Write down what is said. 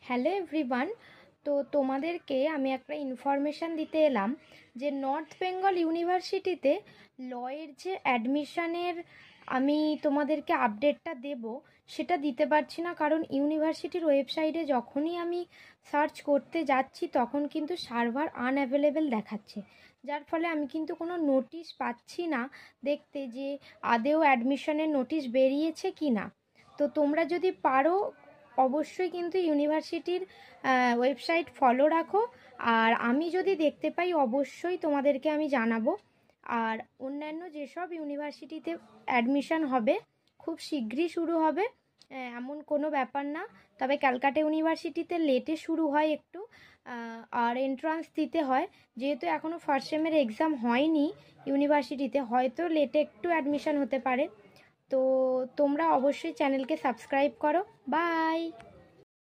Hello everyone. তো তোমাদেরকে আমি একটা ইনফরমেশান দিতে এলাম যে নর্থ বেঙ্গল ইউনিভার্সিটিতে লয়ের যে অ্যাডমিশনের আমি তোমাদেরকে আপডেটটা দেব, সেটা দিতে পারছি না, কারণ ইউনিভার্সিটির ওয়েবসাইটে যখনই আমি সার্চ করতে যাচ্ছি তখন কিন্তু সার্ভার আনঅ্যাভেলেবেল দেখাচ্ছে, যার ফলে আমি কিন্তু কোনো নোটিশ পাচ্ছি না দেখতে যে আদেও অ্যাডমিশনের নোটিশ বেরিয়েছে কি না। তো তোমরা যদি পারো অবশ্যই কিন্তু ইউনিভার্সিটির ওয়েবসাইট ফলো রাখো, আর আমি যদি দেখতে পাই অবশ্যই তোমাদেরকে আমি জানাবো। আর অন্যান্য যেসব ইউনিভার্সিটিতে অ্যাডমিশন হবে খুব শীঘ্রই শুরু হবে, এমন কোনো ব্যাপার না। তবে ক্যালকাটা ইউনিভার্সিটিতে লেটে শুরু হয় একটু, আর এন্ট্রান্স দিতে হয়, যেহেতু এখনও ফার্স্ট সেমের এক্সাম হয়নি ইউনিভার্সিটিতে, হয়তো লেটে একটু অ্যাডমিশন হতে পারে। তো তোমরা অবশ্যই চ্যানেলকে সাবস্ক্রাইব করো। বাই।